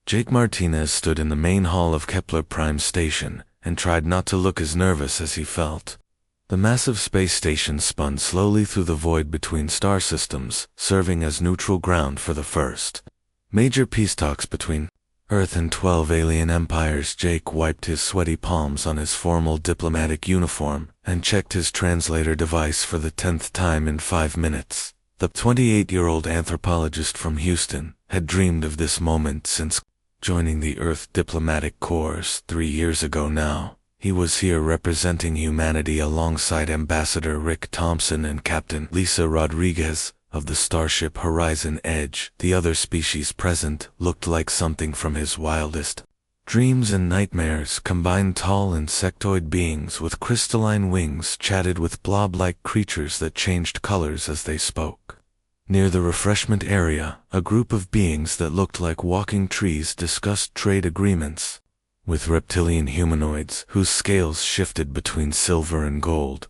Jake Martinez stood in the main hall of Kepler Prime Station and tried not to look as nervous as he felt. The massive space station spun slowly through the void between star systems, serving as neutral ground for the first major peace talks between Earth and 12 alien empires. Jake wiped his sweaty palms on his formal diplomatic uniform and checked his translator device for the 10th time in 5 minutes. The 28-year-old anthropologist from Houston had dreamed of this moment since joining the Earth Diplomatic Corps 3 years ago now. He was here representing humanity alongside Ambassador Rick Thompson and Captain Lisa Rodriguez of the starship Horizon Edge. The other species present looked like something from his wildest dreams and nightmares. Combined tall insectoid beings with crystalline wings chatted with blob-like creatures that changed colors as they spoke. Near the refreshment area, a group of beings that looked like walking trees discussed trade agreements with reptilian humanoids whose scales shifted between silver and gold.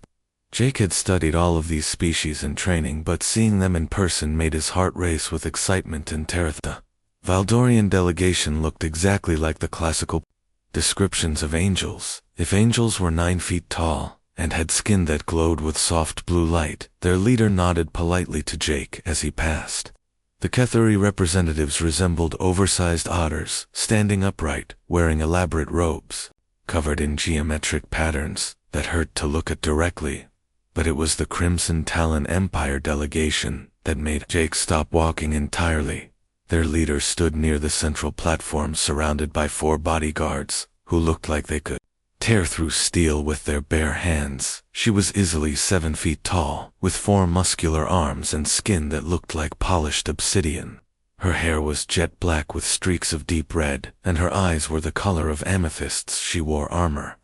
Jake had studied all of these species in training, but seeing them in person made his heart race with excitement and terror. The Valdorian delegation looked exactly like the classical descriptions of angels. If angels were 9 feet tall and had skin that glowed with soft blue light, their leader nodded politely to Jake as he passed. The Kethari representatives resembled oversized otters, standing upright, wearing elaborate robes, covered in geometric patterns that hurt to look at directly. But it was the Crimson Talon Empire delegation that made Jake stop walking entirely. Their leader stood near the central platform surrounded by 4 bodyguards, who looked like they could tear through steel with their bare hands. She was easily 7 feet tall, with 4 muscular arms and skin that looked like polished obsidian. Her hair was jet black with streaks of deep red, and her eyes were the color of amethysts. She wore armor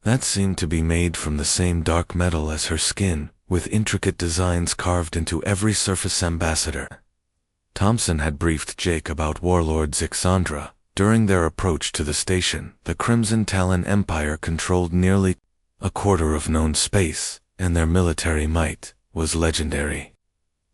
that seemed to be made from the same dark metal as her skin, with intricate designs carved into every surface. Ambassador Thompson had briefed Jake about Warlord Zixandra. During their approach to the station, the Crimson Talon Empire controlled nearly a quarter of known space, and their military might was legendary.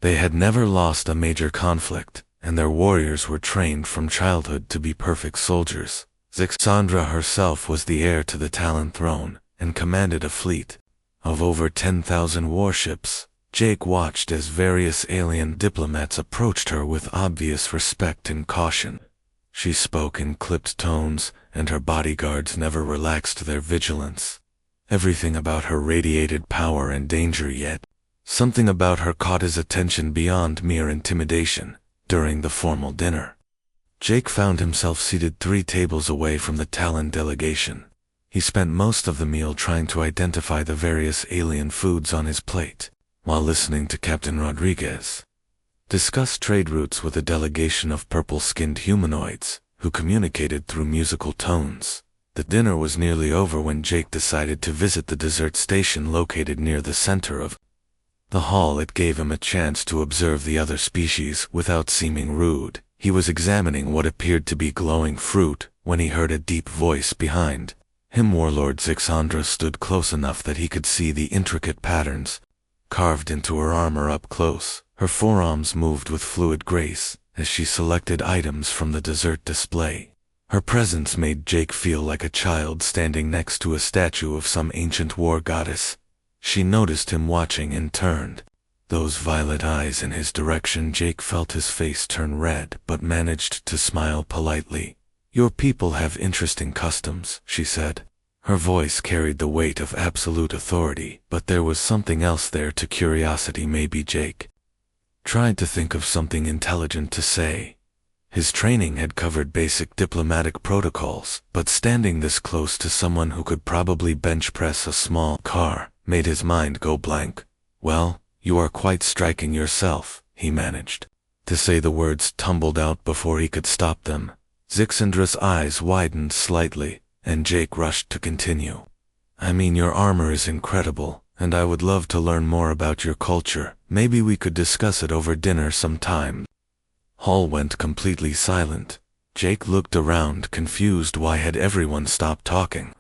They had never lost a major conflict, and their warriors were trained from childhood to be perfect soldiers. Zixandra herself was the heir to the Talon throne, and commanded a fleet of over 10,000 warships. Jake watched as various alien diplomats approached her with obvious respect and caution. She spoke in clipped tones, and her bodyguards never relaxed their vigilance. Everything about her radiated power and danger, yet something about her caught his attention beyond mere intimidation. During the formal dinner, Jake found himself seated 3 tables away from the Talon delegation. He spent most of the meal trying to identify the various alien foods on his plate, while listening to Captain Rodriguez discuss trade routes with a delegation of purple-skinned humanoids who communicated through musical tones. The dinner was nearly over when Jake decided to visit the dessert station located near the center of the hall. It gave him a chance to observe the other species without seeming rude. He was examining what appeared to be glowing fruit when he heard a deep voice behind him. Warlord Zixandra stood close enough that he could see the intricate patterns carved into her armor up close. Her forearms moved with fluid grace as she selected items from the dessert display. Her presence made Jake feel like a child standing next to a statue of some ancient war goddess. She noticed him watching and turned those violet eyes in his direction. Jake felt his face turn red, but managed to smile politely. "Your people have interesting customs," she said. Her voice carried the weight of absolute authority, but there was something else there to curiosity. Maybe Jake tried to think of something intelligent to say. His training had covered basic diplomatic protocols, but standing this close to someone who could probably bench press a small car made his mind go blank. "Well, you are quite striking yourself," he managed to say. The words tumbled out before he could stop them. Zixandra's eyes widened slightly, and Jake rushed to continue. "I mean, your armor is incredible, and I would love to learn more about your culture. Maybe we could discuss it over dinner sometime." Hall went completely silent. Jake looked around, confused. Why had everyone stopped talking?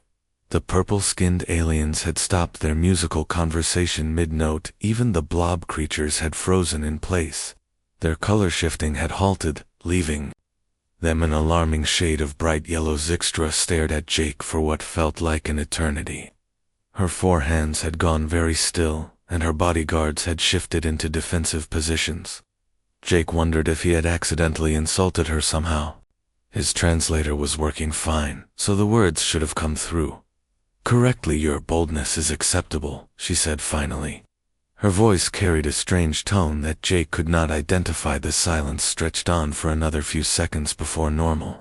The purple-skinned aliens had stopped their musical conversation mid-note. Even the blob creatures had frozen in place. Their color shifting had halted, leaving Then an alarming shade of bright yellow Zixtra stared at Jake for what felt like an eternity. Her four hands had gone very still, and her bodyguards had shifted into defensive positions. Jake wondered if he had accidentally insulted her somehow. His translator was working fine, so the words should have come through. "Correctly, your boldness is acceptable," she said finally. Her voice carried a strange tone that Jake could not identify. The silence stretched on for another few seconds before normal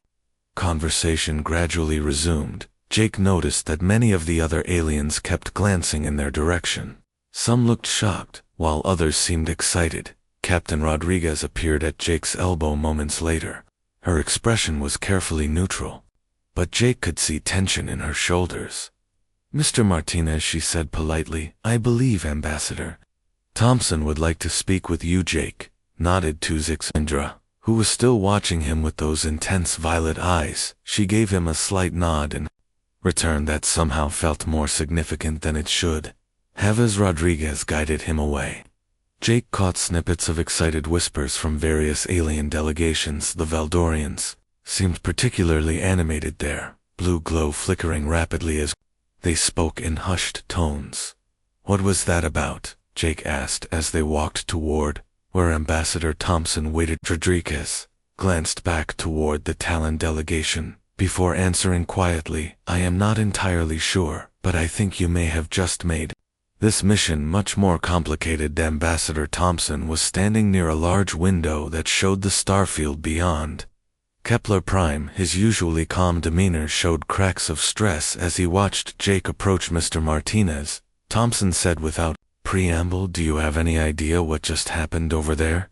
conversation gradually resumed. Jake noticed that many of the other aliens kept glancing in their direction. Some looked shocked, while others seemed excited. Captain Rodriguez appeared at Jake's elbow moments later. Her expression was carefully neutral, but Jake could see tension in her shoulders. "Mr. Martinez," she said politely, "I believe Ambassador Thompson would like to speak with you." Jake nodded to Zixandra, who was still watching him with those intense violet eyes. She gave him a slight nod in return that somehow felt more significant than it should, have as Rodriguez guided him away. Jake caught snippets of excited whispers from various alien delegations. The Veldorians seemed particularly animated there, blue glow flickering rapidly as they spoke in hushed tones. "What was that about?" Jake asked as they walked toward where Ambassador Thompson waited. Rodriguez glanced back toward the Talon delegation before answering quietly, "I am not entirely sure, but I think you may have just made this mission much more complicated." Ambassador Thompson was standing near a large window that showed the starfield beyond. Kepler Prime, his usually calm demeanor showed cracks of stress as he watched Jake approach. "Mr. Martinez," Thompson said without preamble, "do you have any idea what just happened over there?"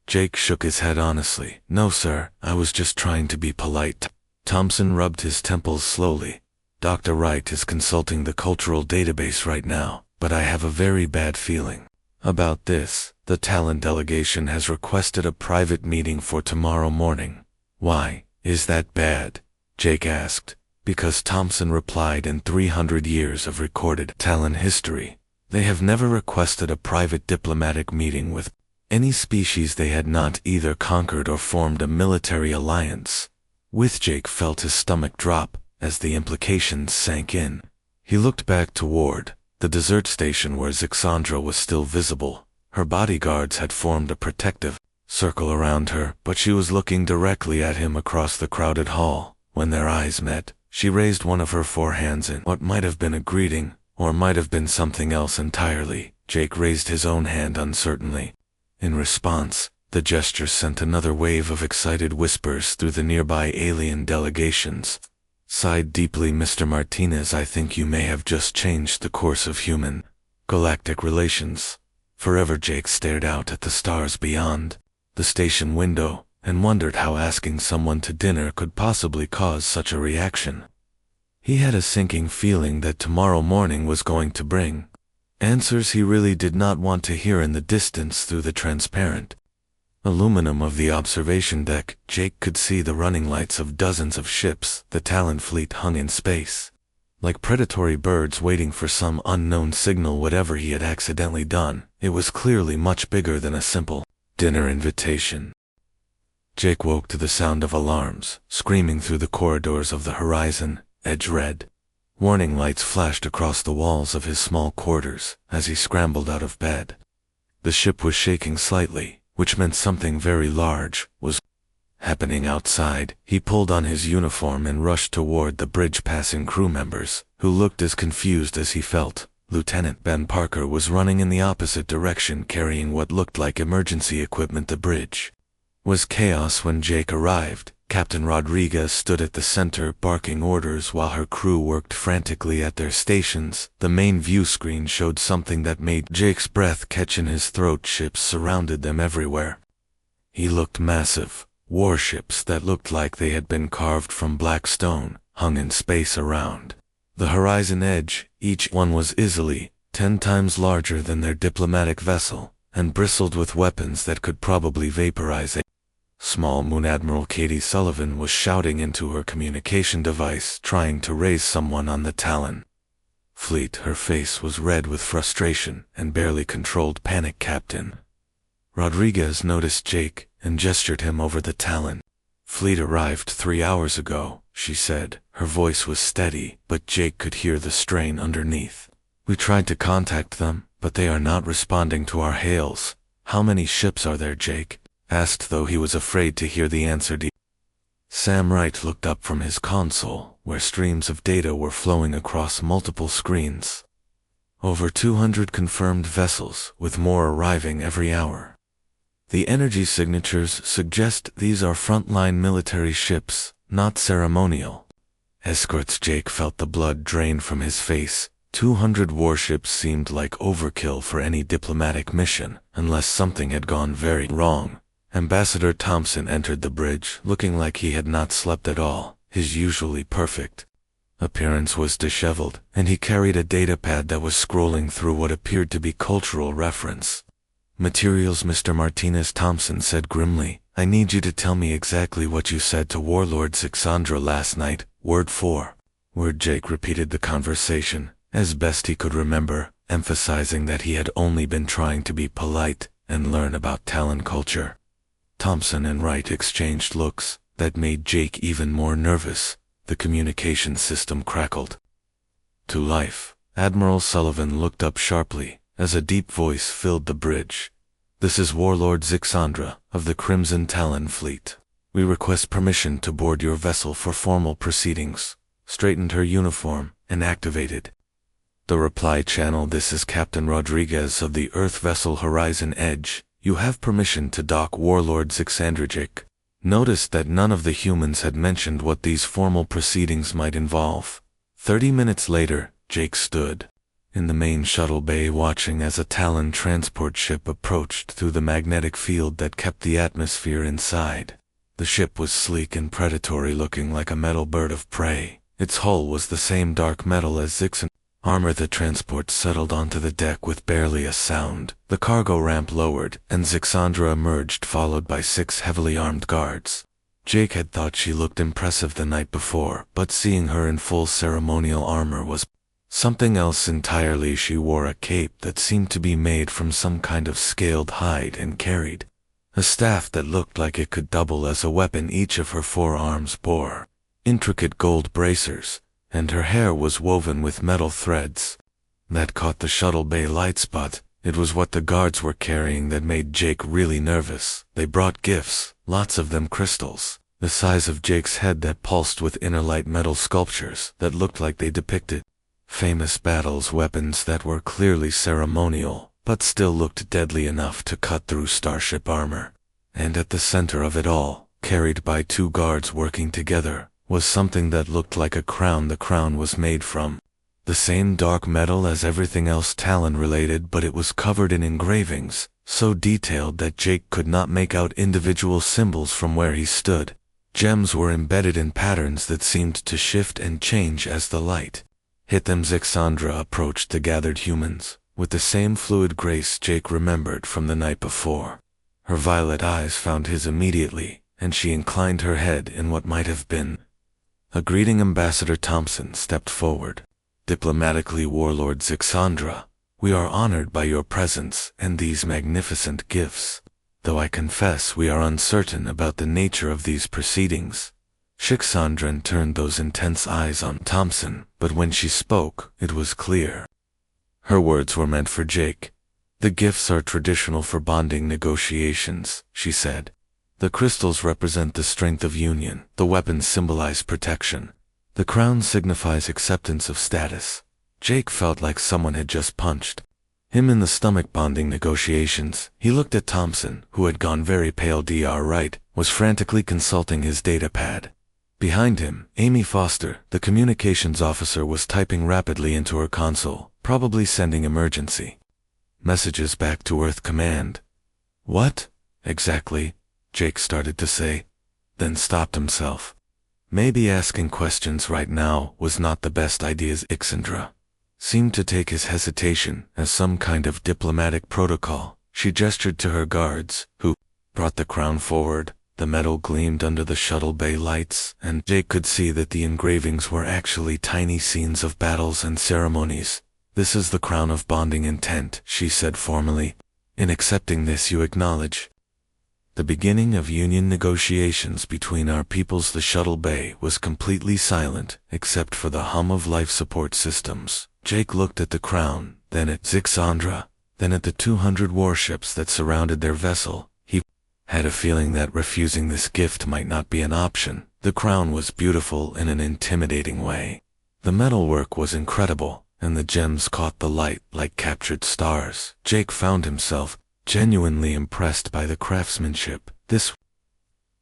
Jake shook his head honestly. "No, sir, I was just trying to be polite." Thompson rubbed his temples slowly. "Dr. Wright is consulting the cultural database right now, but I have a very bad feeling about this. The Talon delegation has requested a private meeting for tomorrow morning." "Why is that bad?" Jake asked. Because Thompson replied, "In 300 years of recorded Talon history, they have never requested a private diplomatic meeting with any species they had not either conquered or formed a military alliance with." Jake felt his stomach drop as the implications sank in. He looked back toward the desert station where Zixandra was still visible. Her bodyguards had formed a protective circle around her, but she was looking directly at him across the crowded hall. When their eyes met, she raised one of her four hands in what might have been a greeting, or might have been something else entirely. Jake raised his own hand uncertainly. In response, the gesture sent another wave of excited whispers through the nearby alien delegations. Sighed deeply Mr. Martinez, "I think you may have just changed the course of human galactic relations forever." Jake stared out at the stars beyond the station window and wondered how asking someone to dinner could possibly cause such a reaction. He had a sinking feeling that tomorrow morning was going to bring answers he really did not want to hear. In the distance, through the transparent aluminum of the observation deck, Jake could see the running lights of dozens of ships. The Talon fleet hung in space, like predatory birds waiting for some unknown signal. Whatever he had accidentally done, it was clearly much bigger than a simple dinner invitation. Jake woke to the sound of alarms screaming through the corridors of the horizon. Edge red warning lights flashed across the walls of his small quarters as he scrambled out of bed. The ship was shaking slightly, which meant something very large was happening outside. He pulled on his uniform and rushed toward the bridge, passing crew members who looked as confused as he felt. Lieutenant Ben Parker was running in the opposite direction, carrying what looked like emergency equipment. The bridge was chaos when Jake arrived. Captain Rodriguez stood at the center, barking orders while her crew worked frantically at their stations. The main view screen showed something that made Jake's breath catch in his throat. Ships surrounded them everywhere. He looked massive. Warships that looked like they had been carved from black stone hung in space around the horizon edge. Each one was easily 10 times larger than their diplomatic vessel, and bristled with weapons that could probably vaporize a small moon. Admiral Katie Sullivan was shouting into her communication device, trying to raise someone on the Talon fleet. Her face was red with frustration and barely controlled panic. Captain Rodriguez noticed Jake and gestured him over the Talon Fleet arrived 3 hours ago, she said. Her voice was steady, but Jake could hear the strain underneath. We tried to contact them, but they are not responding to our hails. How many ships are there, Jake? Asked, though he was afraid to hear the answer. Sam Wright looked up from his console, where streams of data were flowing across multiple screens. Over 200 confirmed vessels, with more arriving every hour. The energy signatures suggest these are frontline military ships, not ceremonial escorts. Jake felt the blood drain from his face. 200 warships seemed like overkill for any diplomatic mission, unless something had gone very wrong. Ambassador Thompson entered the bridge, looking like he had not slept at all. His usually perfect appearance was disheveled, and he carried a datapad that was scrolling through what appeared to be cultural reference materials. Mr. Martinez, Thompson said grimly, I need you to tell me exactly what you said to Warlord Zixandra last night, word for word. Jake repeated the conversation, as best he could remember, emphasizing that he had only been trying to be polite and learn about Talon culture. Thompson and Wright exchanged looks that made Jake even more nervous. The communication system crackled to life. Admiral Sullivan looked up sharply as a deep voice filled the bridge. This is Warlord Zixandra of the Crimson Talon Fleet. We request permission to board your vessel for formal proceedings. Straightened her uniform and activated the reply channel. This is Captain Rodriguez of the Earth vessel Horizon Edge. You have permission to dock, Warlord Zixandra. Jake noticed that none of the humans had mentioned what these formal proceedings might involve. 30 minutes later, Jake stood in the main shuttle bay watching as a Talon transport ship approached through the magnetic field that kept the atmosphere inside. The ship was sleek and predatory, looking like a metal bird of prey. Its hull was the same dark metal as Zixandra's armor. The transport settled onto the deck with barely a sound. The cargo ramp lowered, and Zixandra emerged, followed by 6 heavily armed guards. Jake had thought she looked impressive the night before, but seeing her in full ceremonial armor was something else entirely. She wore a cape that seemed to be made from some kind of scaled hide and carried a staff that looked like it could double as a weapon. Each of her 4 arms bore intricate gold bracers, and her hair was woven with metal threads that caught the shuttle bay light spot. It was what the guards were carrying that made Jake really nervous. They brought gifts, lots of them crystals, the size of Jake's head, that pulsed with inner light metal sculptures that looked like they depicted famous battles, weapons that were clearly ceremonial, but still looked deadly enough to cut through starship armor. And at the center of it all, carried by 2 guards working together, was something that looked like a crown. The crown was made from the same dark metal as everything else Talon related, but it was covered in engravings, so detailed that Jake could not make out individual symbols from where he stood. Gems were embedded in patterns that seemed to shift and change as the light hit them. Zixandra approached the gathered humans with the same fluid grace Jake remembered from the night before. Her violet eyes found his immediately, and she inclined her head in what might have been a greeting. Ambassador Thompson stepped forward. Diplomatically, Warlord Zixandra, we are honored by your presence and these magnificent gifts, though I confess we are uncertain about the nature of these proceedings. Zixandra turned those intense eyes on Thompson, but when she spoke, it was clear her words were meant for Jake. The gifts are traditional for bonding negotiations, she said. The crystals represent the strength of union. The weapons symbolize protection. The crown signifies acceptance of status. Jake felt like someone had just punched him in the stomach. Bonding negotiations. He looked at Thompson, who had gone very pale. Dr. Wright was frantically consulting his datapad. Behind him, Amy Foster, the communications officer, was typing rapidly into her console, probably sending emergency messages back to Earth Command. What exactly? Jake started to say, then stopped himself. Maybe asking questions right now was not the best idea. Zixandra seemed to take his hesitation as some kind of diplomatic protocol. She gestured to her guards, who brought the crown forward. The metal gleamed under the shuttle bay lights, and Jake could see that the engravings were actually tiny scenes of battles and ceremonies. This is the crown of bonding intent, she said formally. In accepting this, you acknowledge The beginning of union negotiations between our peoples. The shuttle bay was completely silent, except for the hum of life support systems. Jake looked at the crown, then at Zixandra, then at the 200 warships that surrounded their vessel. He had a feeling that refusing this gift might not be an option. The crown was beautiful in an intimidating way. The metalwork was incredible, and the gems caught the light like captured stars. Jake found himself genuinely impressed by the craftsmanship. "This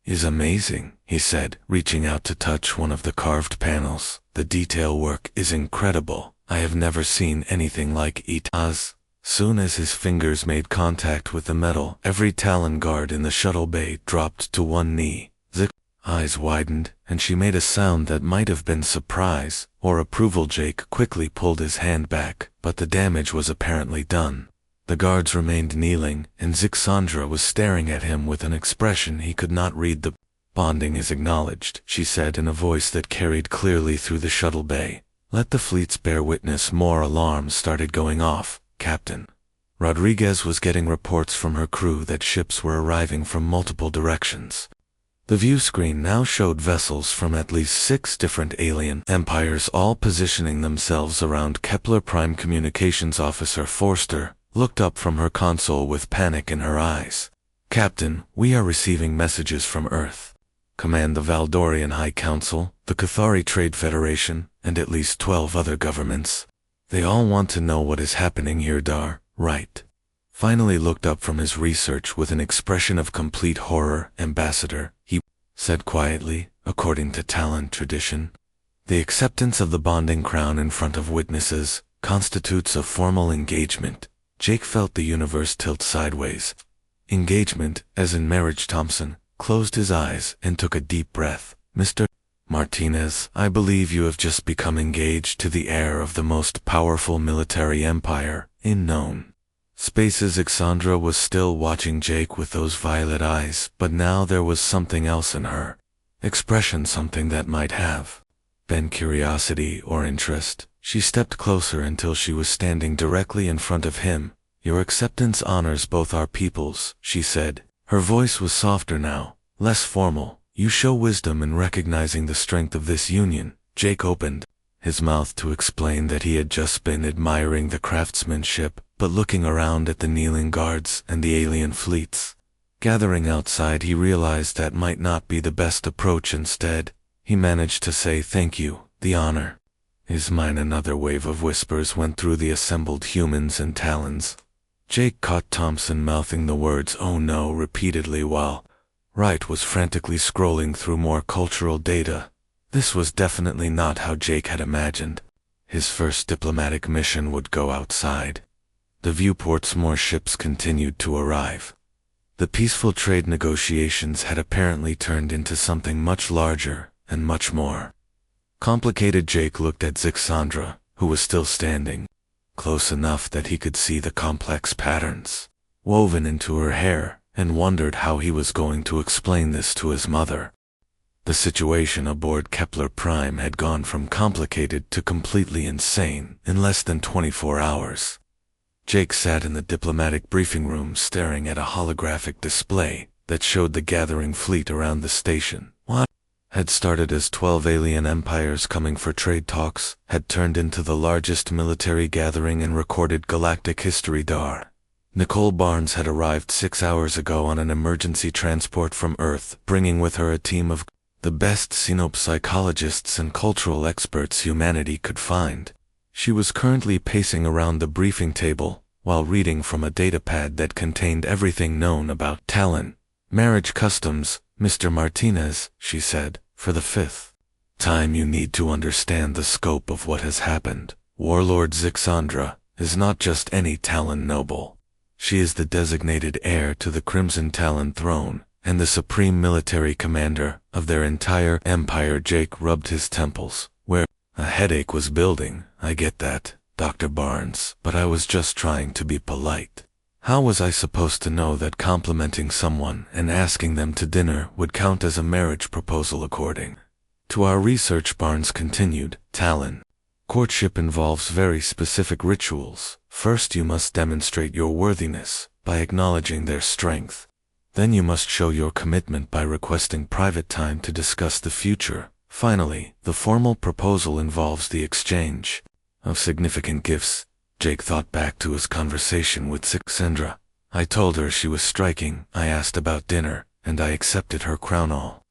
is amazing," he said, reaching out to touch one of the carved panels. "The detail work is incredible. I have never seen anything like it." As soon as his fingers made contact with the metal, every Talon guard in the shuttle bay dropped to one knee. The eyes widened, and she made a sound that might have been surprise or approval. Jake quickly pulled his hand back, but the damage was apparently done. The guards remained kneeling, and Zixandra was staring at him with an expression he could not read. "The bonding is acknowledged," she said in a voice that carried clearly through the shuttle bay. "Let the fleets bear witness." More alarms started going off. Captain Rodriguez was getting reports from her crew that ships were arriving from multiple directions. The view screen now showed vessels from at least 6 different alien empires, all positioning themselves around Kepler Prime. Communications Officer Forster looked up from her console with panic in her eyes. "Captain, we are receiving messages from Earth. Command the Valdorian High Council, the Cathari Trade Federation, and at least 12 other governments. They all want to know what is happening here." Dar, right. Finally looked up from his research with an expression of complete horror. "Ambassador," he said quietly, "according to Talon tradition, the acceptance of the bonding crown in front of witnesses constitutes a formal engagement." Jake felt the universe tilt sideways. "Engagement, as in marriage." Thompson closed his eyes and took a deep breath. "Mr. Martinez, I believe you have just become engaged to the heir of the most powerful military empire in known spaces." Zixandra was still watching Jake with those violet eyes, but now there was something else in her expression, something that might have been curiosity or interest. She stepped closer until she was standing directly in front of him. "Your acceptance honors both our peoples," she said. Her voice was softer now, less formal. "You show wisdom in recognizing the strength of this union." Jake opened his mouth to explain that he had just been admiring the craftsmanship, but looking around at the kneeling guards and the alien fleets gathering outside, he realized that might not be the best approach. Instead, he managed to say, "Thank you. The honor is mine." Another wave of whispers went through the assembled humans and Talons. Jake caught Thompson mouthing the words "oh no" repeatedly while Wright was frantically scrolling through more cultural data. This was definitely not how Jake had imagined his first diplomatic mission would go. Outside the viewports, more ships continued to arrive. The peaceful trade negotiations had apparently turned into something much larger and much more complicated. Jake looked at Zixandra, who was still standing close enough that he could see the complex patterns woven into her hair, and wondered how he was going to explain this to his mother. The situation aboard Kepler Prime had gone from complicated to completely insane in less than 24 hours. Jake sat in the diplomatic briefing room staring at a holographic display that showed the gathering fleet around the station. What had started as 12 alien empires coming for trade talks had turned into the largest military gathering in recorded galactic history. Dar. Nicole Barnes had arrived 6 hours ago on an emergency transport from Earth, bringing with her a team of the best xenopsychologists and cultural experts humanity could find. She was currently pacing around the briefing table while reading from a datapad that contained everything known about Talon marriage customs. "Mr. Martinez," she said, "for the 5th time you need to understand the scope of what has happened. Warlord Zixandra is not just any Talon noble. She is the designated heir to the Crimson Talon throne and the supreme military commander of their entire empire." Jake rubbed his temples, where a headache was building. "I get that, Dr. Barnes, but I was just trying to be polite. How was I supposed to know that complimenting someone and asking them to dinner would count as a marriage proposal according to our research?" Barnes continued. "Talon courtship involves very specific rituals. First, you must demonstrate your worthiness by acknowledging their strength. Then you must show your commitment by requesting private time to discuss the future. Finally, the formal proposal involves the exchange of significant gifts. Jake thought back to his conversation with Sixendra. I told her she was striking, I asked about dinner, and I accepted her crown. All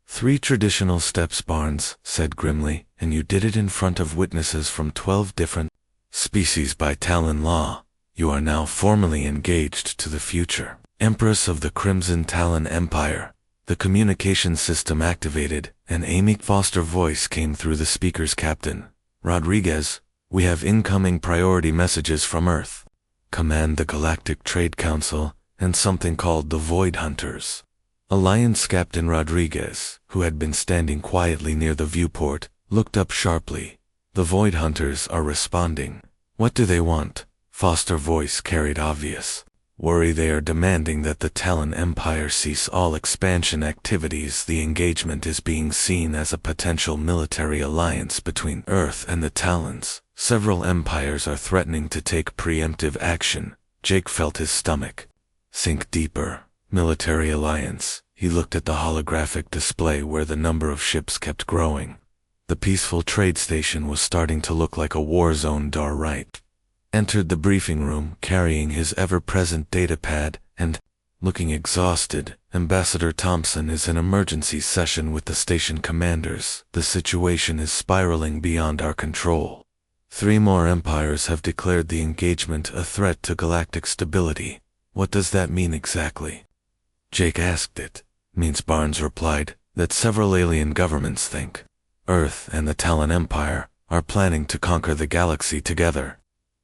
3 traditional steps, Barnes said grimly, and you did it in front of witnesses from 12 different species by Talon law. You are now formally engaged to the future. Empress of the Crimson Talon Empire. The communication system activated, and Amy Foster voice came through the speaker's. Captain Rodriguez, we have incoming priority messages from Earth. Command the Galactic Trade Council, and something called the Void Hunters. Alliance Captain Rodriguez, who had been standing quietly near the viewport, looked up sharply. The Void Hunters are responding. What do they want? Foster voice carried obvious worry. They are demanding that the Talon Empire cease all expansion activities. The engagement is being seen as a potential military alliance between Earth and the Talons. Several empires are threatening to take preemptive action. Jake felt his stomach sink deeper. Military alliance. He looked at the holographic display where the number of ships kept growing. The peaceful trade station was starting to look like a war zone. Dar Wright entered the briefing room carrying his ever-present datapad and, looking exhausted. Ambassador Thompson is in emergency session with the station commanders. The situation is spiraling beyond our control. 3 more empires have declared the engagement a threat to galactic stability. What does that mean exactly? Jake asked. It means, Barnes replied, that several alien governments think Earth and the Talon Empire are planning to conquer the galaxy together.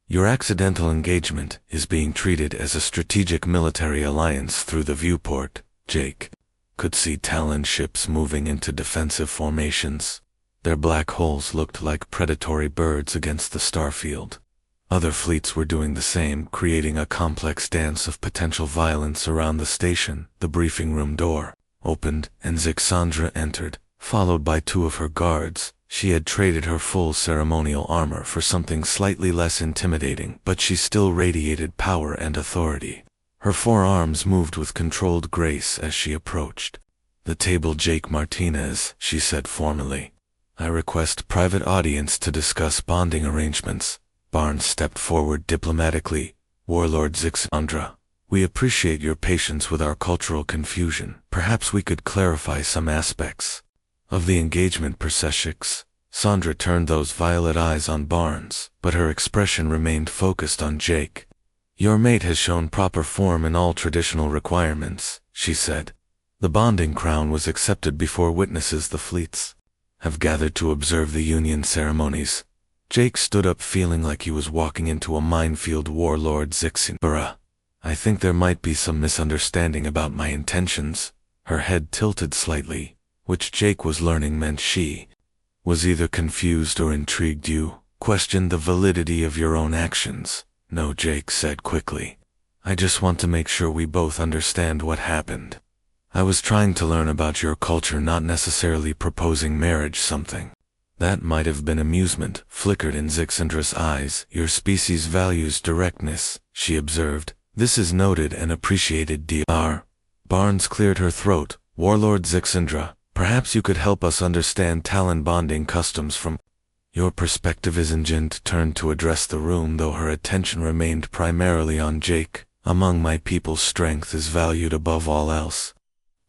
Your accidental engagement is being treated as a strategic military alliance. Through the viewport, Jake could see Talon ships moving into defensive formations. Their black holes looked like predatory birds against the starfield. Other fleets were doing the same, creating a complex dance of potential violence around the station. The briefing room door opened, and Zixandra entered, followed by 2 of her guards. She had traded her full ceremonial armor for something slightly less intimidating, but she still radiated power and authority. Her 4 arms moved with controlled grace as she approached the table. Jake Martinez, she said formally. I request private audience to discuss bonding arrangements. Barnes stepped forward diplomatically. Warlord Zixandra, we appreciate your patience with our cultural confusion. Perhaps we could clarify some aspects of the engagement. Perseshix. Sandra turned those violet eyes on Barnes, but her expression remained focused on Jake. Your mate has shown proper form in all traditional requirements, she said. The bonding crown was accepted before witnesses. The fleets have gathered to observe the union ceremonies. Jake stood up feeling like he was walking into a minefield. Warlord Zixandra, I think there might be some misunderstanding about my intentions. Her head tilted slightly, which Jake was learning meant she was either confused or intrigued. You questioned the validity of your own actions. No, Jake said quickly. I just want to make sure we both understand what happened. I was trying to learn about your culture, not necessarily proposing marriage. Something that might have been amusement flickered in Zixandra's eyes. Your species values directness, she observed. This is noted and appreciated, Dr. Barnes cleared her throat. Warlord Zixandra, perhaps you could help us understand Talon bonding customs from your perspective. Isengent turned to address the room, though her attention remained primarily on Jake. Among my people's strength is valued above all else.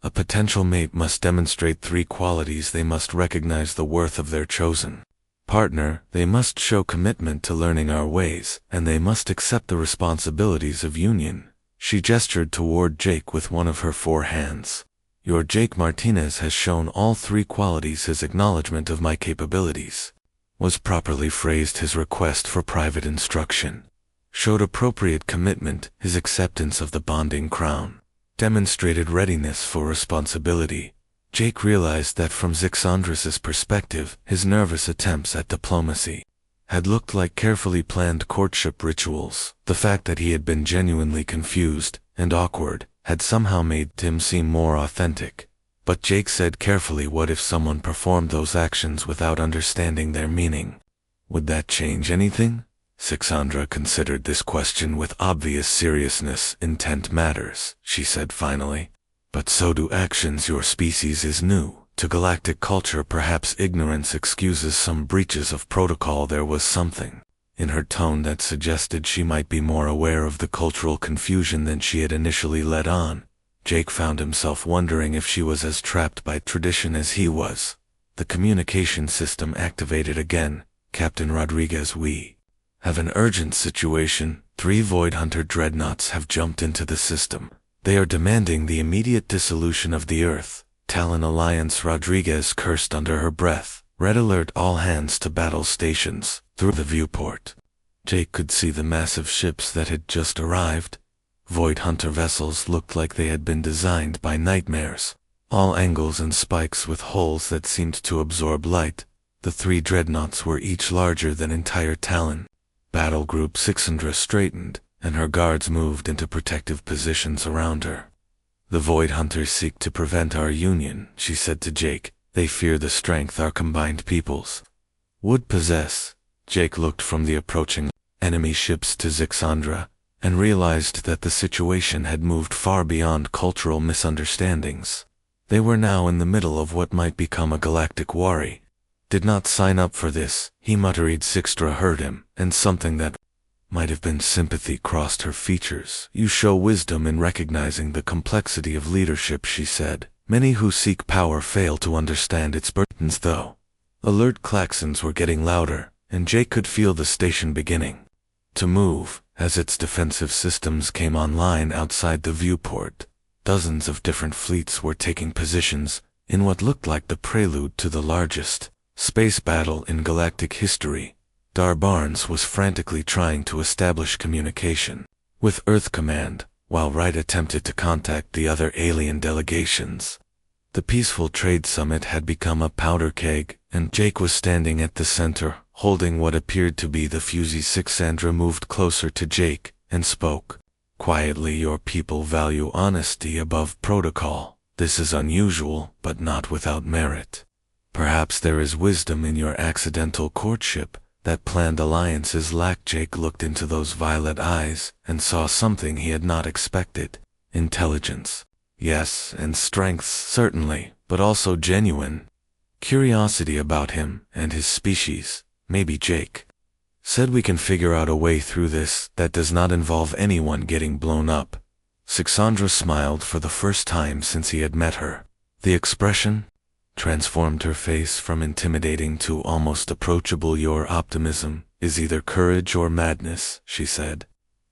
A potential mate must demonstrate 3 qualities. They must recognize the worth of their chosen partner, they must show commitment to learning our ways, and they must accept the responsibilities of union. She gestured toward Jake with one of her 4 hands. Your Jake Martinez has shown all 3 qualities. His acknowledgement of my capabilities was properly phrased. His request for private instruction showed appropriate commitment. His acceptance of the bonding crown demonstrated readiness for responsibility. Jake realized that from Zixandra's perspective, his nervous attempts at diplomacy had looked like carefully planned courtship rituals. The fact that he had been genuinely confused and awkward had somehow made him seem more authentic. But Jake said carefully, what if someone performed those actions without understanding their meaning? Would that change anything? Zixandra considered this question with obvious seriousness. Intent matters, she said finally. But so do actions. Your species is new to galactic culture. Perhaps ignorance excuses some breaches of protocol. There was something in her tone that suggested she might be more aware of the cultural confusion than she had initially let on. Jake found himself wondering if she was as trapped by tradition as he was. The communication system activated again. Captain Rodriguez, we have an urgent situation. 3 Void Hunter dreadnoughts have jumped into the system. They are demanding the immediate dissolution of the Earth. Talon Alliance. Rodriguez cursed under her breath. Red alert, all hands to battle stations. Through the viewport, Jake could see the massive ships that had just arrived. Void Hunter vessels looked like they had been designed by nightmares. All angles and spikes with holes that seemed to absorb light. The 3 dreadnoughts were each larger than entire Talon. Battle Group Sixandra straightened, and her guards moved into protective positions around her. The Void Hunters seek to prevent our union, she said to Jake. They fear the strength our combined peoples would possess. Jake looked from the approaching enemy ships to Zixandra, and realized that the situation had moved far beyond cultural misunderstandings. They were now in the middle of what might become a galactic war. Did not sign up for this, he muttered. Sixtra heard him, and something that might have been sympathy crossed her features. You show wisdom in recognizing the complexity of leadership, she said. Many who seek power fail to understand its burdens, though. Alert klaxons were getting louder, and Jake could feel the station beginning to move as its defensive systems came online outside the viewport. Dozens of different fleets were taking positions in what looked like the prelude to the largest space battle in galactic history. Dar Barnes was frantically trying to establish communication with Earth Command, while Wright attempted to contact the other alien delegations. The peaceful trade summit had become a powder keg, and Jake was standing at the center, holding what appeared to be the fusee. Sixandra moved closer to Jake and spoke quietly. Your people value honesty above protocol. This is unusual, but not without merit. Perhaps there is wisdom in your accidental courtship that planned alliances lack. Jake looked into those violet eyes and saw something he had not expected. Intelligence, yes, and strength, certainly, but also genuine curiosity about him and his species. Maybe Jake said we can figure out a way through this that does not involve anyone getting blown up. Sixandra smiled for the first time since he had met her. The expression transformed her face from intimidating to almost approachable. Your optimism is either courage or madness, she said.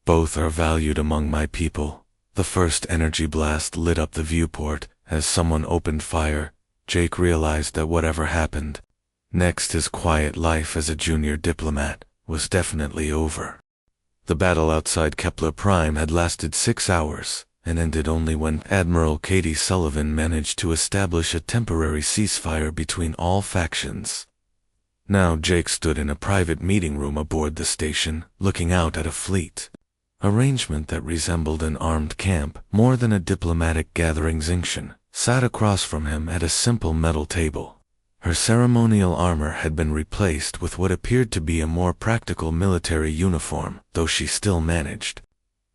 Both are valued among my people. The first energy blast lit up the viewport as someone opened fire. Jake realized that whatever happened next, his quiet life as a junior diplomat was definitely over. The battle outside Kepler Prime had lasted 6 hours, and ended only when Admiral Katie Sullivan managed to establish a temporary ceasefire between all factions. Now Jake stood in a private meeting room aboard the station, looking out at a fleet arrangement that resembled an armed camp more than a diplomatic gathering. Xingqian sat across from him at a simple metal table. Her ceremonial armor had been replaced with what appeared to be a more practical military uniform, though she still managed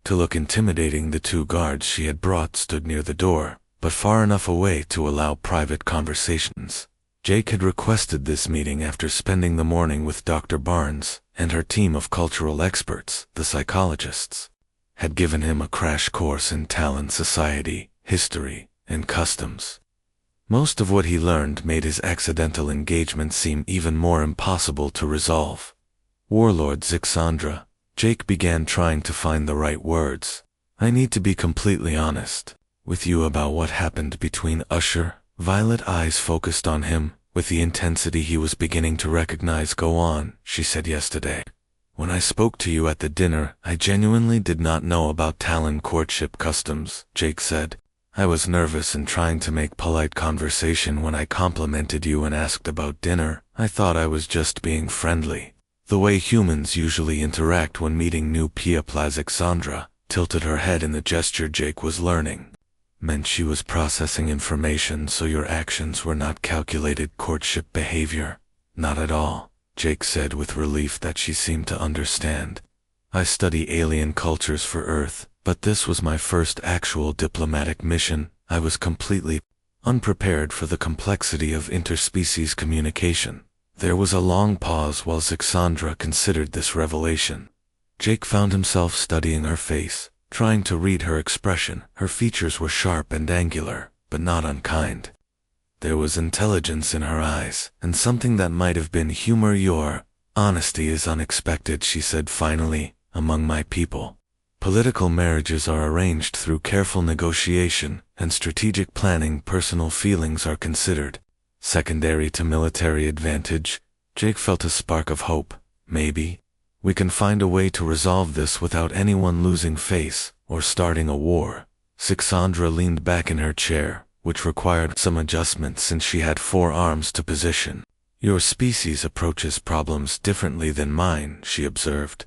to look intimidating. The 2 guards she had brought stood near the door, but far enough away to allow private conversations. Jake had requested this meeting after spending the morning with Dr. Barnes, and her team of cultural experts, the psychologists, had given him a crash course in Talon society, history, and customs. Most of what he learned made his accidental engagement seem even more impossible to resolve. Warlord Zixandra, Jake began trying to find the right words. I need to be completely honest with you about what happened between Usher. Violet eyes focused on him with the intensity he was beginning to recognize. Go on, she said. Yesterday, when I spoke to you at the dinner, I genuinely did not know about Talon courtship customs, Jake said. I was nervous and trying to make polite conversation when I complimented you and asked about dinner. I thought I was just being friendly. The way humans usually interact when meeting new people. Alexandra tilted her head in the gesture Jake was learning meant she was processing information, so your actions were not calculated courtship behavior. Not at all, Jake said with relief that she seemed to understand. I study alien cultures for Earth, but this was my first actual diplomatic mission. I was completely unprepared for the complexity of interspecies communication. There was a long pause while Zixandra considered this revelation. Jake found himself studying her face, trying to read her expression. Her features were sharp and angular, but not unkind. There was intelligence in her eyes, and something that might have been humor. Your honesty is unexpected, she said finally. Among my people, political marriages are arranged through careful negotiation and strategic planning. Personal feelings are considered secondary to military advantage. Jake felt a spark of hope. Maybe we can find a way to resolve this without anyone losing face or starting a war. Zixandra leaned back in her chair, which required some adjustment since she had 4 arms to position. Your species approaches problems differently than mine, she observed.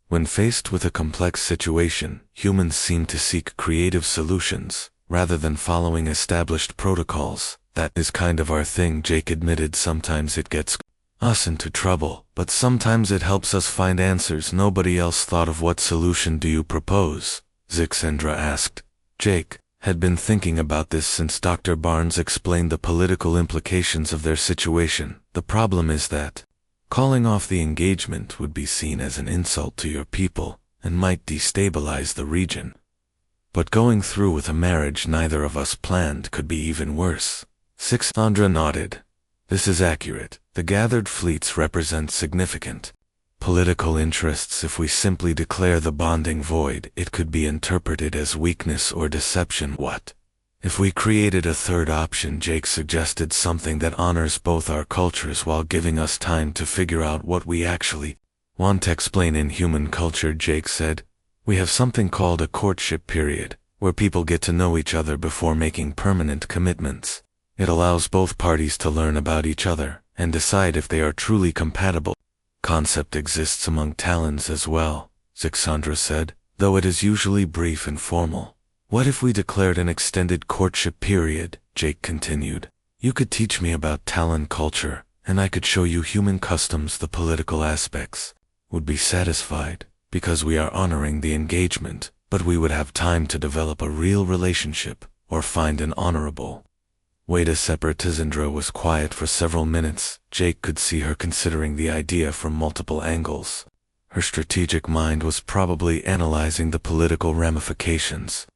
When faced with a complex situation, humans seem to seek creative solutions, rather than following established protocols. That is kind of our thing, Jake admitted. Sometimes it gets us into trouble, but sometimes it helps us find answers nobody else thought of. What solution do you propose? Zixandra asked. Jake had been thinking about this since Dr. Barnes explained the political implications of their situation. The problem is that calling off the engagement would be seen as an insult to your people and might destabilize the region. But going through with a marriage neither of us planned could be even worse. Zixandra nodded. This is accurate. The gathered fleets represent significant political interests. If we simply declare the bonding void, it could be interpreted as weakness or deception. What if we created a third option? Jake suggested, something that honors both our cultures while giving us time to figure out what we actually want to explain. In human culture, Jake said, we have something called a courtship period, where people get to know each other before making permanent commitments. It allows both parties to learn about each other and decide if they are truly compatible. Concept exists among Talons as well, Zixandra said, though it is usually brief and formal. What if we declared an extended courtship period? Jake continued. You could teach me about Talon culture, and I could show you human customs. The political aspects would be satisfied, because we are honoring the engagement, but we would have time to develop a real relationship, or find an honorable way to separate. Zixandra was quiet for several minutes. Jake could see her considering the idea from multiple angles. Her strategic mind was probably analyzing the political ramifications.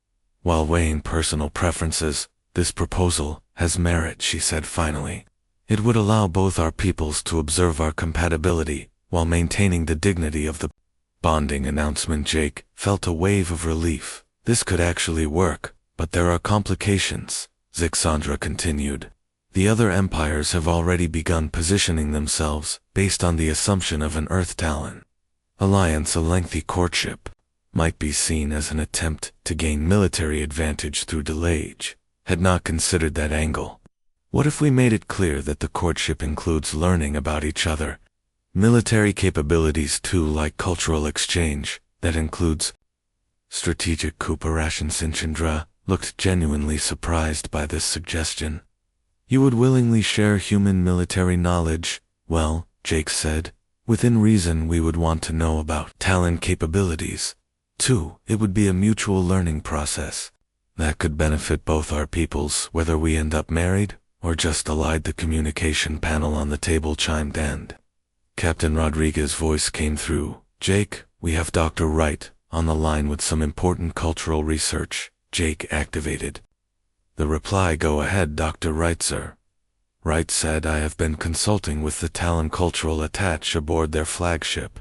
While weighing personal preferences, this proposal has merit, she said finally. It would allow both our peoples to observe our compatibility, while maintaining the dignity of the bonding announcement. Jake felt a wave of relief. This could actually work, but there are complications, Zixandra continued. The other empires have already begun positioning themselves based on the assumption of an Earth Talon alliance. A lengthy courtship might be seen as an attempt to gain military advantage through delay. Had not considered that angle. What if we made it clear that the courtship includes learning about each other, military capabilities too, like cultural exchange, that includes strategic cooperation? Zixandra looked genuinely surprised by this suggestion. You would willingly share human military knowledge? Well, Jake said, within reason we would want to know about Talon capabilities. Too, it would be a mutual learning process that could benefit both our peoples, whether we end up married or just allied. The communication panel on the table chimed in. Captain Rodriguez's voice came through. Jake, we have Dr. Wright on the line with some important cultural research. Jake activated the reply. Go ahead, Dr. Wright, sir. Wright said, I have been consulting with the Talon cultural attaché aboard their flagship.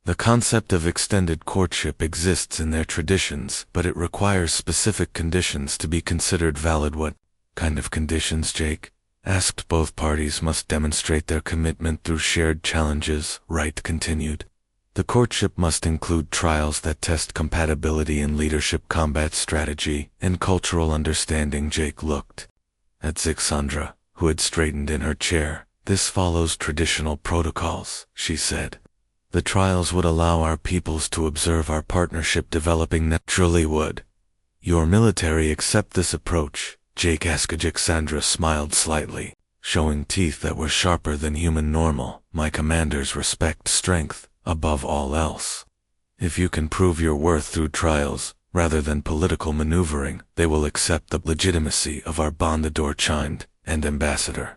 The concept of extended courtship exists in their traditions, but it requires specific conditions to be considered valid. What kind of conditions? Jake asked. Both parties must demonstrate their commitment through shared challenges, Wright continued. The courtship must include trials that test compatibility in leadership, combat strategy, and cultural understanding. Jake looked at Zixandra, who had straightened in her chair. This follows traditional protocols, she said. The trials would allow our peoples to observe our partnership developing naturally. Would your military accept this approach? Jake asked. Zixandra smiled slightly, showing teeth that were sharper than human normal. My commanders respect strength above all else. If you can prove your worth through trials, Rather than political maneuvering, they will accept the legitimacy of our bond. The door chimed, and Ambassador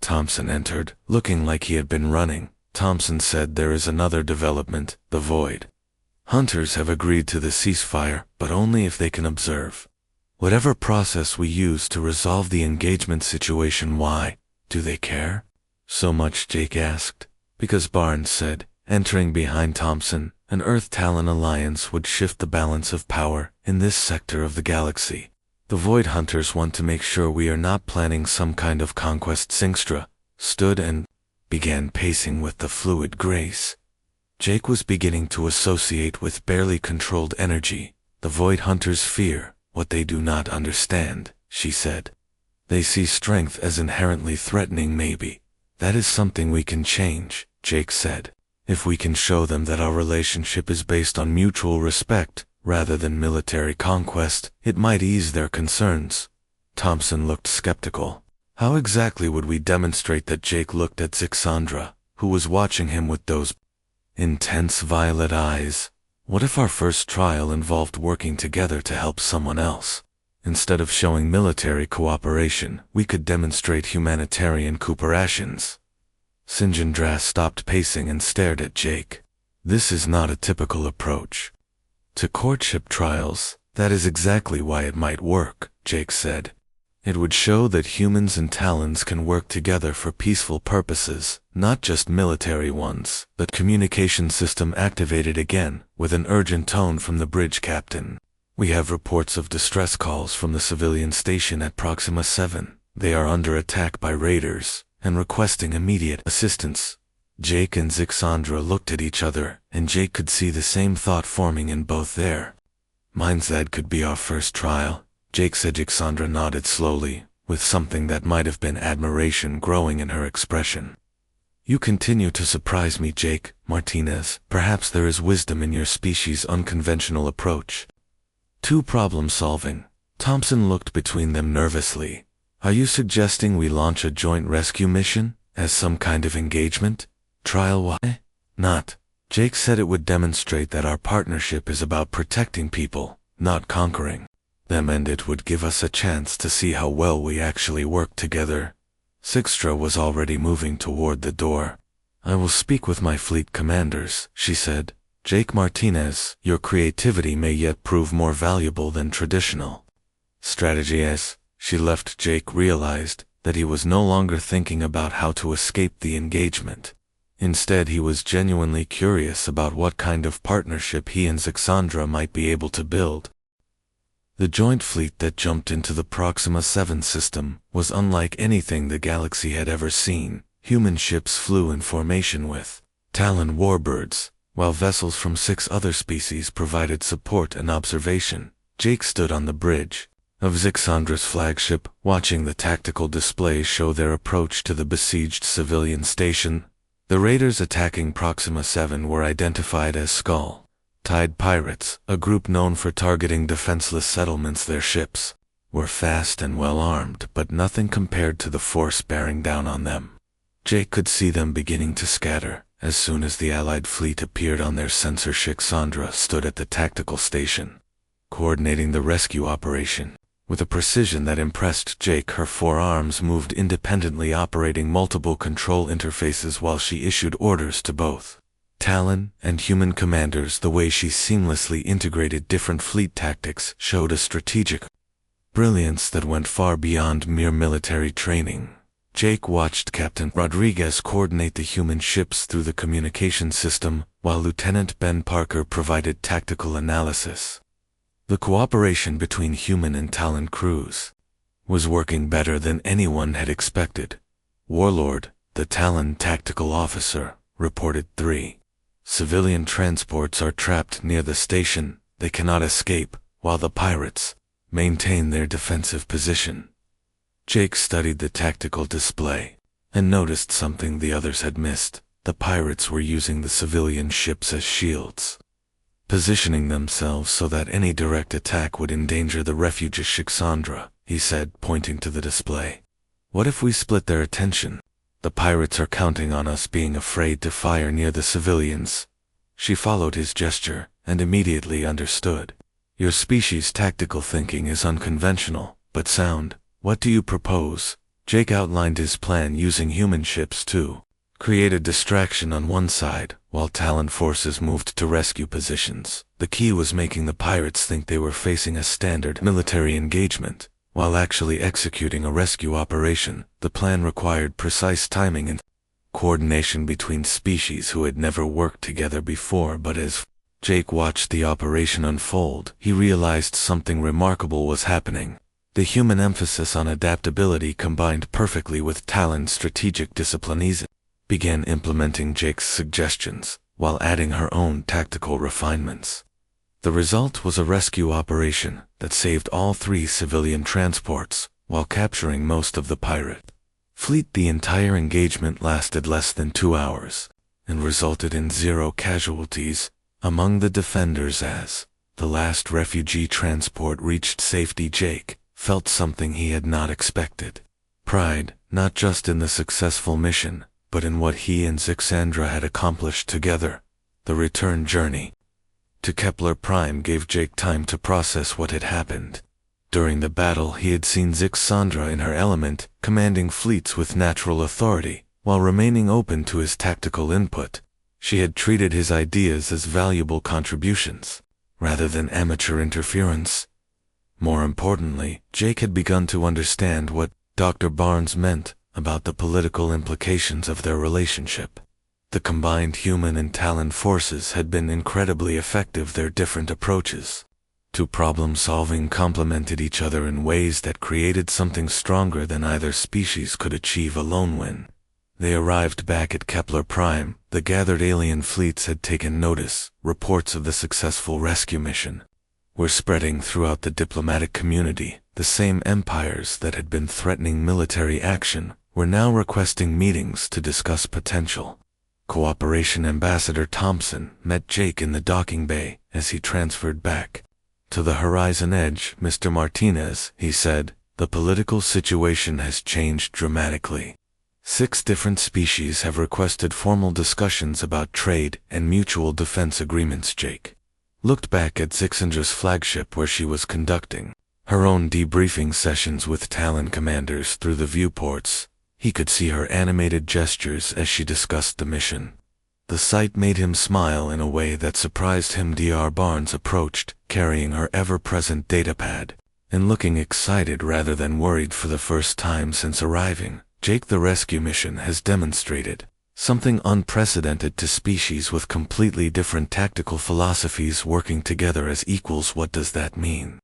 Thompson entered, looking like he had been running. Thompson said, "There is another development. The Void Hunters have agreed to the ceasefire, but only if they can observe whatever process we use to resolve the engagement situation." "Why? Do they care so much?" Jake asked. "Because Barnes said, entering behind Thompson, an Earth-Talon alliance would shift the balance of power in this sector of the galaxy. The Void Hunters want to make sure we are not planning some kind of conquest." Singstra stood and began pacing with the fluid grace Jake was beginning to associate with barely controlled energy. "The Void Hunters fear what they do not understand," she said. "They see strength as inherently threatening. Maybe that is something we can change," Jake said. "If we can show them that our relationship is based on mutual respect rather than military conquest, it might ease their concerns." Thompson looked skeptical. "How exactly would we demonstrate that?" Jake looked at Zixandra, who was watching him with those intense violet eyes. "What if our first trial involved working together to help someone else? Instead of showing military cooperation, we could demonstrate humanitarian cooperations." Sinjandra stopped pacing and stared at Jake. "This is not a typical approach to courtship trials." "That is exactly why it might work," Jake said. "It would show that humans and Talons can work together for peaceful purposes, not just military ones." The communication system activated again, with an urgent tone from the bridge captain. "We have reports of distress calls from the civilian station at Proxima 7. They are under attack by raiders and requesting immediate assistance." Jake and Zixandra looked at each other, and Jake could see the same thought forming in both their minds. "That could be our first trial," Jake said. Zixandra nodded slowly, with something that might have been admiration growing in her expression. "You continue to surprise me, Jake Martinez. Perhaps there is wisdom in your species' unconventional approach to problem solving." Thompson looked between them nervously. "Are you suggesting we launch a joint rescue mission as some kind of engagement trial?" "Why not?" Jake said. "It would demonstrate that our partnership is about protecting people, not conquering them, and it would give us a chance to see how well we actually work together." Sixtra was already moving toward the door. "I will speak with my fleet commanders," she said. "Jake Martinez, your creativity may yet prove more valuable than traditional strategy." As she left, Jake realized that he was no longer thinking about how to escape the engagement. Instead, he was genuinely curious about what kind of partnership he and Zixandra might be able to build. The joint fleet that jumped into the Proxima 7 system was unlike anything the galaxy had ever seen. Human ships flew in formation with Talon warbirds, while vessels from 6 other species provided support and observation. Jake stood on the bridge of Zixandra's flagship, watching the tactical display show their approach to the besieged civilian station. The raiders attacking Proxima 7 were identified as Skull-Tide Pirates, a group known for targeting defenseless settlements. Their ships were fast and well armed, but nothing compared to the force bearing down on them. Jake could see them beginning to scatter as soon as the Allied fleet appeared on their sensor. Zixandra stood at the tactical station, coordinating the rescue operation. With a precision that impressed Jake, her 4 arms moved independently, operating multiple control interfaces while she issued orders to both Talon and human commanders. The way she seamlessly integrated different fleet tactics showed a strategic brilliance that went far beyond mere military training. Jake watched Captain Rodriguez coordinate the human ships through the communication system, while Lieutenant Ben Parker provided tactical analysis. The cooperation between human and Talon crews was working better than anyone had expected. Warlord, the Talon tactical officer, reported 3 civilian transports are trapped near the station. They cannot escape, while the pirates maintain their defensive position. Jake studied the tactical display and noticed something the others had missed. The pirates were using the civilian ships as shields, positioning themselves so that any direct attack would endanger the refugees. Zixandra, he said, pointing to the display. "What if we split their attention? The pirates are counting on us being afraid to fire near the civilians." She followed his gesture and immediately understood. Your species' tactical thinking is unconventional, but sound. What do you propose? Jake outlined his plan using human ships to create a distraction on one side, while Talon forces moved to rescue positions. The key was making the pirates think they were facing a standard military engagement, while actually executing a rescue operation. The plan required precise timing and coordination between species who had never worked together before, but as Jake watched the operation unfold, he realized something remarkable was happening. The human emphasis on adaptability combined perfectly with Talon's strategic discipline. Began implementing Jake's suggestions, while adding her own tactical refinements. The result was a rescue operation that saved all 3 civilian transports, while capturing most of the pirate fleet. The entire engagement lasted less than 2 hours, and resulted in 0 casualties among the defenders. As the last refugee transport reached safety, Jake felt something he had not expected. Pride, not just in the successful mission, but in what he and Zixandra had accomplished together. The return journey to Kepler Prime gave Jake time to process what had happened. During the battle, he had seen Zixandra in her element, commanding fleets with natural authority, while remaining open to his tactical input. She had treated his ideas as valuable contributions, rather than amateur interference. More importantly, Jake had begun to understand what Dr. Barnes meant about the political implications of their relationship. The combined human and Talon forces had been incredibly effective. Their different approaches to problem-solving complemented each other in ways that created something stronger than either species could achieve alone. When they arrived back at Kepler Prime, the gathered alien fleets had taken notice. Reports of the successful rescue mission were spreading throughout the diplomatic community. The same empires that had been threatening military action were now requesting meetings to discuss potential cooperation. Ambassador Thompson met Jake in the docking bay as he transferred back to the horizon edge. Mr. Martinez, he said, the political situation has changed dramatically. 6 different species have requested formal discussions about trade and mutual defense agreements. Jake looked back at Zixandra's flagship, where she was conducting her own debriefing sessions with Talon commanders through the viewports. He could see her animated gestures as she discussed the mission. The sight made him smile in a way that surprised him. Dr. Barnes approached, carrying her ever-present datapad, and looking excited rather than worried. For the first time since arriving, Jake, the rescue mission has demonstrated something unprecedented to species with completely different tactical philosophies working together as equals. What does that mean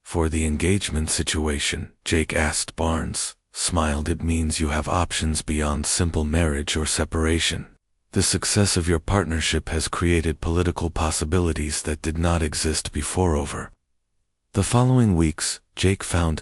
for the engagement situation? Jake asked. Barnes smiled. It means you have options beyond simple marriage or separation. The success of your partnership has created political possibilities that did not exist before. Over the following weeks, Jake found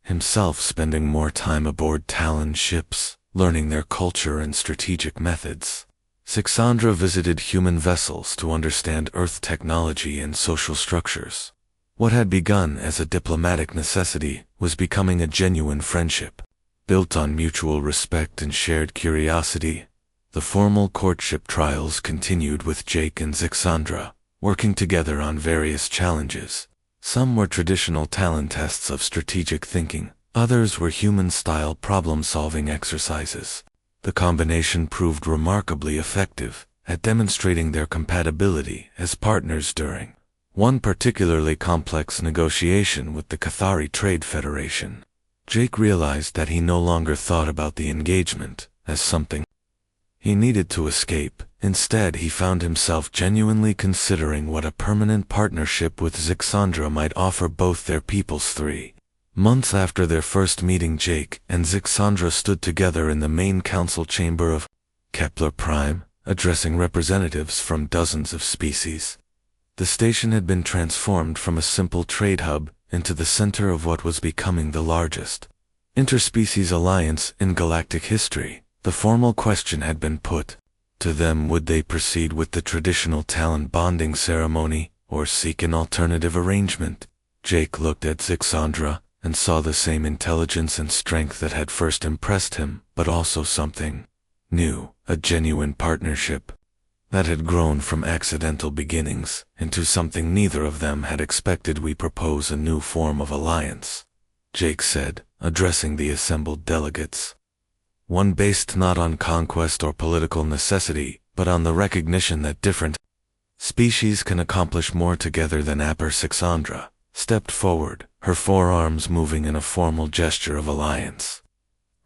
himself spending more time aboard Talon ships, learning their culture and strategic methods. Zixandra visited human vessels to understand Earth technology and social structures. What had begun as a diplomatic necessity was becoming a genuine friendship, built on mutual respect and shared curiosity. The formal courtship trials continued, with Jake and Zixandra working together on various challenges. Some were traditional Talon tests of strategic thinking, others were human-style problem-solving exercises. The combination proved remarkably effective at demonstrating their compatibility as partners during one particularly complex negotiation with the Cathari Trade Federation. Jake realized that he no longer thought about the engagement as something he needed to escape. Instead, he found himself genuinely considering what a permanent partnership with Zixandra might offer both their peoples. 3 months after their first meeting, Jake and Zixandra stood together in the main council chamber of Kepler Prime, addressing representatives from dozens of species. The station had been transformed from a simple trade hub into the center of what was becoming the largest interspecies alliance in galactic history. The formal question had been put to them: would they proceed with the traditional Talon bonding ceremony, or seek an alternative arrangement? Jake looked at Zixandra and saw the same intelligence and strength that had first impressed him, but also something new, a genuine partnership. that had grown from accidental beginnings into something neither of them had expected. We propose a new form of alliance, Jake said, addressing the assembled delegates. One based not on conquest or political necessity, but on the recognition that different species can accomplish more together than Aper. Sixandra stepped forward, her forearms moving in a formal gesture of alliance.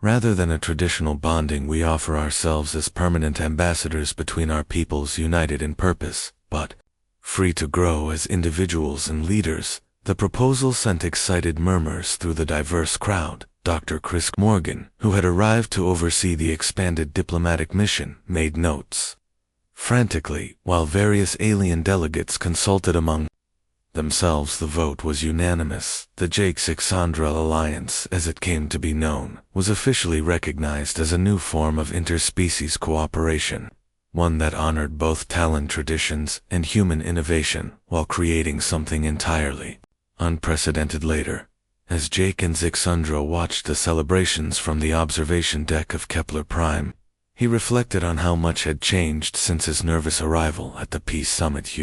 Rather than a traditional bonding, we offer ourselves as permanent ambassadors between our peoples, united in purpose, but free to grow as individuals and leaders. The proposal sent excited murmurs through the diverse crowd. Dr. Chris Morgan, who had arrived to oversee the expanded diplomatic mission, made notes frantically, while various alien delegates consulted among themselves. The vote was unanimous. The Jake-Sixandra alliance, as it came to be known, was officially recognized as a new form of interspecies cooperation, one that honored both Talon traditions and human innovation while creating something entirely unprecedented. Later, as Jake and Sixandra watched the celebrations from the observation deck of Kepler Prime, he reflected on how much had changed since his nervous arrival at the Peace Summit.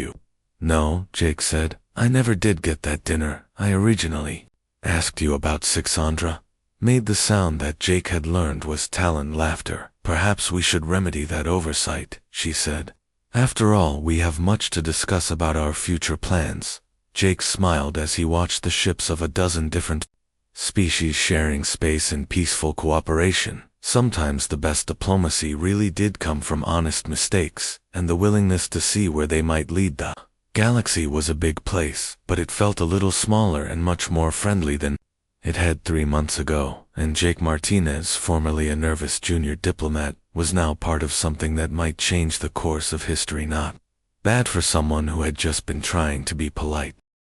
No, Jake said, I never did get that dinner I originally asked you about. Sixandra made the sound that Jake had learned was Talon laughter. Perhaps we should remedy that oversight, she said. After all, we have much to discuss about our future plans. Jake smiled as he watched the ships of a dozen different species sharing space in peaceful cooperation. Sometimes the best diplomacy really did come from honest mistakes and the willingness to see where they might lead. The galaxy was a big place, but it felt a little smaller and much more friendly than it had 3 months ago, and Jake Martinez, formerly a nervous junior diplomat, was now part of something that might change the course of history. Not bad for someone who had just been trying to be polite.